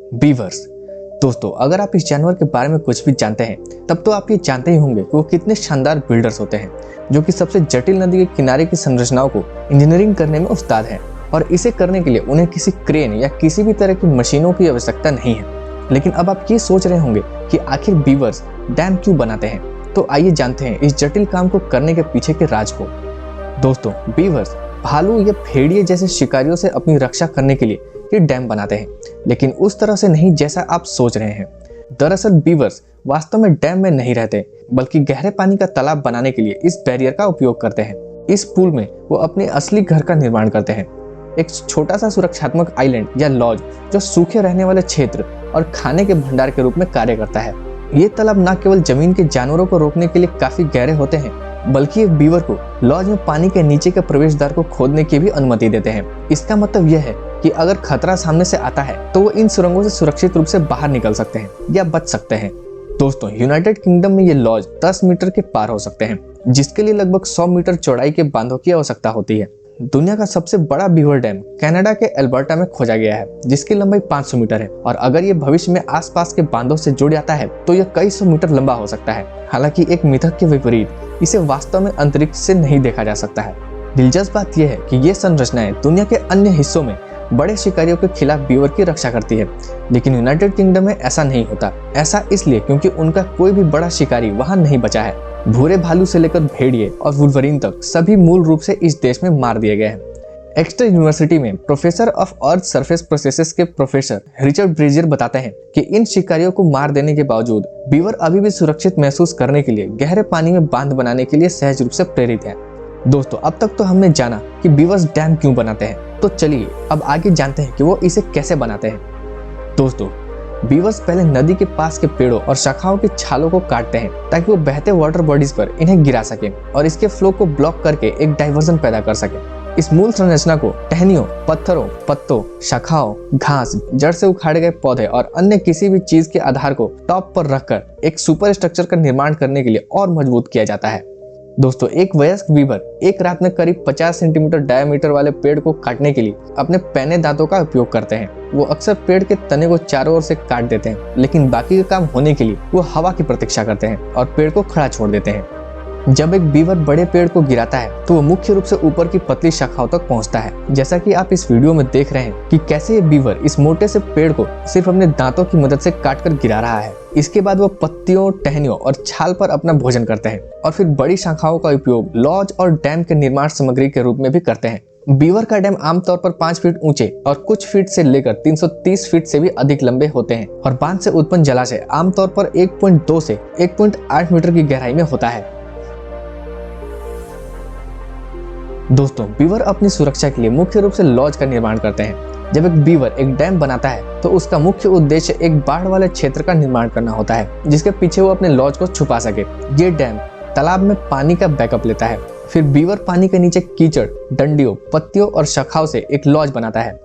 Beavers. दोस्तों, अगर आप इस जानवर के बारे में कुछ भी जानते हैं तब तो आप ये जानते ही होंगे कि वो कितने शानदार बिल्डर्स होते हैं, जो कि सबसे जटिल नदी के किनारे की संरचनाओं को इंजीनियरिंग करने में उस्ताद हैं। और इसे करने के लिए उन्हें किसी क्रेन या किसी भी तरह की मशीनों की आवश्यकता नहीं है। लेकिन अब आप ये सोच रहे होंगे कि आखिर बीवर्स डैम क्यों बनाते हैं, तो आइए जानते हैं इस जटिल काम को करने के पीछे के राज को। दोस्तों, बीवर्स भालू या भेड़िए जैसे शिकारियों से अपनी रक्षा करने के लिए ये डैम बनाते हैं, लेकिन उस तरह से नहीं जैसा आप सोच रहे हैं। दरअसल बीवर्स वास्तव में डैम में नहीं रहते, बल्कि गहरे पानी का तालाब बनाने के लिए इस बैरियर का उपयोग करते हैं। इस पूल में वो अपने असली घर का निर्माण करते हैं, एक छोटा सा सुरक्षात्मक आइलैंड या लॉज जो सूखे रहने वाले क्षेत्र और खाने के भंडार के रूप में कार्य करता है। ये तालाब न केवल जमीन के जानवरों को रोकने के लिए काफी गहरे होते हैं, बल्कि एक बीवर को लॉज में पानी के नीचे के प्रवेश द्वार को खोदने की भी अनुमति देते हैं। इसका मतलब यह है कि अगर खतरा सामने से आता है तो वो इन सुरंगों से सुरक्षित रूप से बाहर निकल सकते हैं या बच सकते हैं। दोस्तों, यूनाइटेड किंगडम में ये लॉज 10 मीटर के पार हो सकते हैं, जिसके लिए लगभग 100 मीटर चौड़ाई के बांधों की आवश्यकता होती है। दुनिया का सबसे बड़ा बीवर डैम कनाडा के एल्बर्टा में खोजा गया है, जिसकी लंबाई 500 मीटर है। और अगर ये भविष्य में आसपास के बांधों से जुड़ जाता है तो यह कई सौ मीटर लंबा हो सकता है। हालांकि एक मिथक के विपरीत इसे वास्तव में अंतरिक्ष से नहीं देखा जा सकता है। दिलचस्प बात यह है कि ये संरचनाएं दुनिया के अन्य हिस्सों में बड़े शिकारियों के खिलाफ बीवर की रक्षा करती है, लेकिन यूनाइटेड किंगडम में ऐसा नहीं होता। ऐसा इसलिए क्योंकि उनका कोई भी बड़ा शिकारी वहां नहीं बचा है। भूरे भालू से लेकर भेड़िए और वुल्वरीन तक सभी मूल रूप से इस देश में मार दिए गए हैं। एक्स्टर यूनिवर्सिटी में professor of earth surface processes के प्रोफेसर रिचर्ड ब्रेजियर बताते हैं कि इन शिकारियों को मार देने के बावजूद बीवर अभी भी सुरक्षित महसूस करने के लिए गहरे पानी में बांध बनाने के लिए सहज रूप से प्रेरित है। दोस्तों, अब तक तो हमने जाना कि बीवर्स डैम क्यों बनाते हैं, तो चलिए अब आगे जानते हैं कि वो इसे कैसे बनाते हैं। दोस्तों, बीवर्स पहले नदी के पास के पेड़ों और शाखाओं की छालों को काटते हैं ताकि वो बहते वाटर बॉडीज पर इन्हें गिरा सके और इसके फ्लो को ब्लॉक करके एक डाइवर्जन पैदा कर सके। इस मूल संरचना को टहनियों, पत्थरों, पत्तों, शाखाओं, घास, जड़ से उखाड़े गए पौधे और अन्य किसी भी चीज के आधार को टॉप पर रखकर एक सुपर स्ट्रक्चर का निर्माण करने के लिए और मजबूत किया जाता है। दोस्तों, एक वयस्क बीवर एक रात में करीब 50 सेंटीमीटर डायमीटर वाले पेड़ को काटने के लिए अपने पैने दांतों का उपयोग करते हैं। वो अक्सर पेड़ के तने को चारों ओर से काट देते हैं, लेकिन बाकी का काम होने के लिए वो हवा की प्रतीक्षा करते हैं और पेड़ को खड़ा छोड़ देते हैं। जब एक बीवर बड़े पेड़ को गिराता है तो वो मुख्य रूप से ऊपर की पतली शाखाओं तक पहुंचता है, जैसा कि आप इस वीडियो में देख रहे हैं कि कैसे ये बीवर इस मोटे से पेड़ को सिर्फ अपने दांतों की मदद से काटकर गिरा रहा है। इसके बाद वो पत्तियों, टहनियों और छाल पर अपना भोजन करते हैं और फिर बड़ी शाखाओं का उपयोग लॉज और डैम के निर्माण सामग्री के रूप में भी करते हैं। बीवर का डैम आमतौर पर 5 फीट ऊंचे और कुछ फीट से लेकर 330 फीट से भी अधिक लंबे होते हैं और बांध से उत्पन्न जलाशय आमतौर पर 1.2 से 1.8 मीटर की गहराई में होता है। दोस्तों, बीवर अपनी सुरक्षा के लिए मुख्य रूप से लॉज का निर्माण करते हैं। जब एक बीवर एक डैम बनाता है तो उसका मुख्य उद्देश्य एक बाढ़ वाले क्षेत्र का निर्माण करना होता है, जिसके पीछे वो अपने लॉज को छुपा सके। ये डैम तालाब में पानी का बैकअप लेता है। फिर बीवर पानी के नीचे कीचड़, डंडियों, पत्तियों और शाखाओं से एक लॉज बनाता है।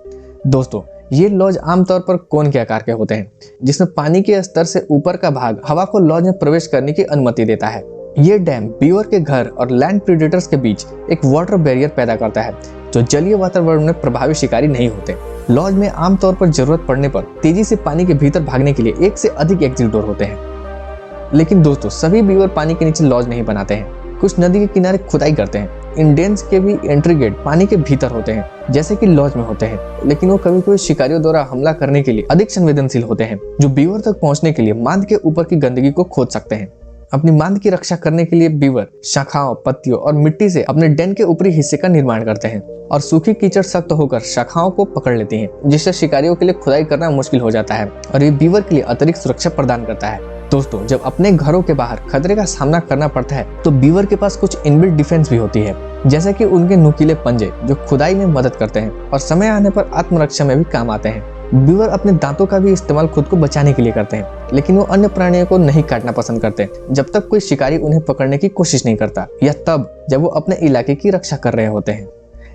दोस्तों, ये लॉज आमतौर पर कोन के आकार के होते हैं, जिसमें पानी के स्तर से ऊपर का भाग हवा को लॉज में प्रवेश करने की अनुमति देता है। ये डैम बीवर के घर और लैंड प्रीडेटर्स के बीच एक वाटर बैरियर पैदा करता है, जो जलीय वातावरण में प्रभावी शिकारी नहीं होते। लॉज में आमतौर पर जरूरत पड़ने पर तेजी से पानी के भीतर भागने के लिए एक से अधिक एग्जिट डोर होते हैं। लेकिन दोस्तों, सभी बीवर पानी के नीचे लॉज नहीं बनाते हैं। कुछ नदी के किनारे खुदाई करते हैं। इन डेन्स के भी एंट्री गेट पानी के भीतर होते हैं, जैसे कि लॉज में होते हैं, लेकिन वो कभी कभी शिकारियों द्वारा हमला करने के लिए अधिक संवेदनशील होते हैं, जो बीवर तक पहुंचने के लिए बांध के ऊपर की गंदगी को खोद सकते हैं। अपनी बांध की रक्षा करने के लिए बीवर शाखाओं, पत्तियों और मिट्टी से अपने डेन के ऊपरी हिस्से का निर्माण करते हैं और सूखी कीचड़ सख्त होकर शाखाओं को पकड़ लेती हैं, जिससे शिकारियों के लिए खुदाई करना मुश्किल हो जाता है और ये बीवर के लिए अतिरिक्त सुरक्षा प्रदान करता है। दोस्तों, जब अपने घरों के बाहर खतरे का सामना करना पड़ता है तो बीवर के पास कुछ इनबिल्ट डिफेंस भी होती है, जैसे कि उनके नुकीले पंजे जो खुदाई में मदद करते हैं और समय आने पर आत्मरक्षा में भी काम आते हैं। बीवर अपने दांतों का भी इस्तेमाल खुद को बचाने के लिए करते हैं, लेकिन वो अन्य प्राणियों को नहीं काटना पसंद करते जब तक कोई शिकारी उन्हें पकड़ने की कोशिश नहीं करता, या तब जब वो अपने इलाके की रक्षा कर रहे होते हैं।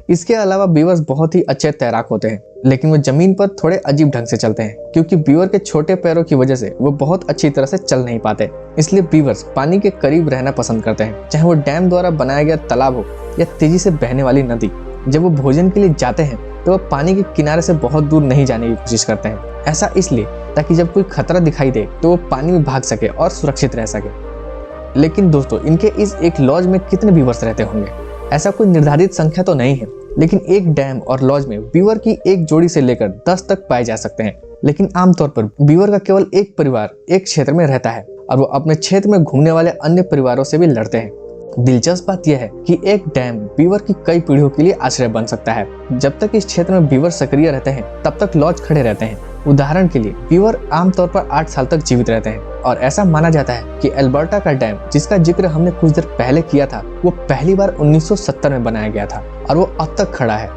इसके अलावा बीवर्स बहुत ही अच्छे तैराक होते हैं, लेकिन वो जमीन पर थोड़े अजीब ढंग से चलते हैं, क्योंकि बीवर के छोटे पैरों की वजह से वो बहुत अच्छी तरह से चल नहीं पाते। इसलिए बीवर्स पानी के करीब रहना पसंद करते हैं, चाहे वो डैम द्वारा बनाया गया तालाब हो या तेजी से बहने वाली नदी। जब वो भोजन के लिए जाते हैं तो वह पानी के किनारे से बहुत दूर नहीं जाने की कोशिश करते हैं। ऐसा इसलिए ताकि जब कोई खतरा दिखाई दे तो वो पानी में भाग सके और सुरक्षित रह सके। लेकिन दोस्तों, इनके इस एक लॉज में कितने बीवर्स रहते होंगे? ऐसा कोई निर्धारित संख्या तो नहीं है, लेकिन एक डैम और लॉज में बीवर की एक जोड़ी से लेकर 10 तक पाए जा सकते हैं। लेकिन आमतौर पर बीवर का केवल एक परिवार एक क्षेत्र में रहता है और वो अपने क्षेत्र में घूमने वाले अन्य परिवारों से भी लड़ते हैं। दिलचस्प बात यह है कि एक डैम बीवर की कई पीढ़ियों के लिए आश्रय बन सकता है। जब तक इस क्षेत्र में बीवर सक्रिय रहते हैं तब तक लॉज खड़े रहते हैं। उदाहरण के लिए, बीवर आमतौर पर 8 साल तक जीवित रहते हैं और ऐसा माना जाता है कि एल्बर्टा का डैम, जिसका जिक्र हमने कुछ देर पहले किया था, वो पहली बार 1970 में बनाया गया था और वो अब तक खड़ा है।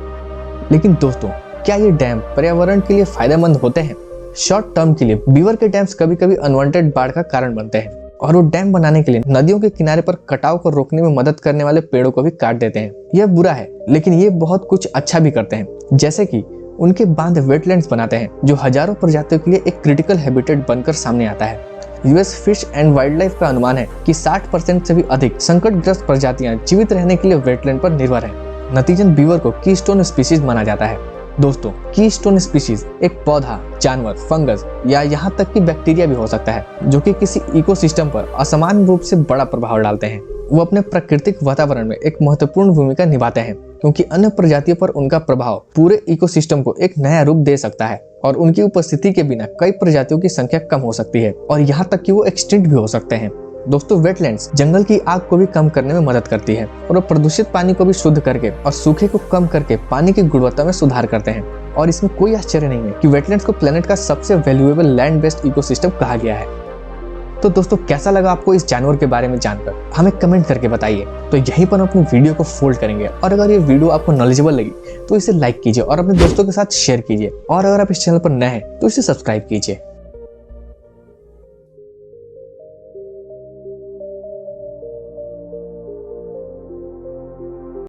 लेकिन दोस्तों, क्या ये डैम पर्यावरण के लिए फायदेमंद होते हैं? शॉर्ट टर्म के लिए बीवर के डैम्स कभी कभी अनवांटेड बाढ़ का कारण बनते हैं और वो डैम बनाने के लिए नदियों के किनारे पर कटाव को रोकने में मदद करने वाले पेड़ों को भी काट देते हैं। यह बुरा है, लेकिन ये बहुत कुछ अच्छा भी करते हैं, जैसे कि उनके बांध वेटलैंड्स बनाते हैं जो हजारों प्रजातियों के लिए एक क्रिटिकल हैबिटेट बनकर सामने आता है। US fish and wild life का अनुमान है कि 60% से भी अधिक संकटग्रस्त प्रजातियां जीवित रहने के लिए वेटलैंड पर निर्भर हैं। नतीजन बीवर को कीस्टोन स्पीशीज माना जाता है। दोस्तों, कीस्टोन स्पीशीज एक पौधा, जानवर, फंगस या यहाँ तक कि बैक्टीरिया भी हो सकता है जो कि किसी इकोसिस्टम पर असमान रूप से बड़ा प्रभाव डालते हैं। वो अपने प्राकृतिक वातावरण में एक महत्वपूर्ण भूमिका निभाते हैं क्योंकि अन्य प्रजातियों पर उनका प्रभाव पूरे इकोसिस्टम को एक नया रूप दे सकता है और उनकी उपस्थिति के बिना कई प्रजातियों की संख्या कम हो सकती है और यहाँ तक कि वो एक्सटिंक्ट भी हो सकते हैं। दोस्तों, वेटलैंड्स जंगल की आग को भी कम करने में मदद करती है और वो प्रदूषित पानी को भी शुद्ध करके और सूखे को कम करके पानी की गुणवत्ता में सुधार करते हैं। और इसमें कोई आश्चर्य नहीं है कि वेटलैंड्स को प्लेनेट का सबसे वैल्यूएबल लैंड बेस्ड इकोसिस्टम कहा गया है। तो दोस्तों, कैसा लगा आपको इस जानवर के बारे में जानकर? हमें कमेंट करके बताइए। तो यहीं पर हम अपनी वीडियो को फोल्ड करेंगे और अगर ये वीडियो आपको नॉलेजेबल लगी तो इसे लाइक कीजिए और अपने दोस्तों के साथ शेयर कीजिए और अगर आप इस चैनल पर नए हैं तो इसे सब्सक्राइब कीजिए।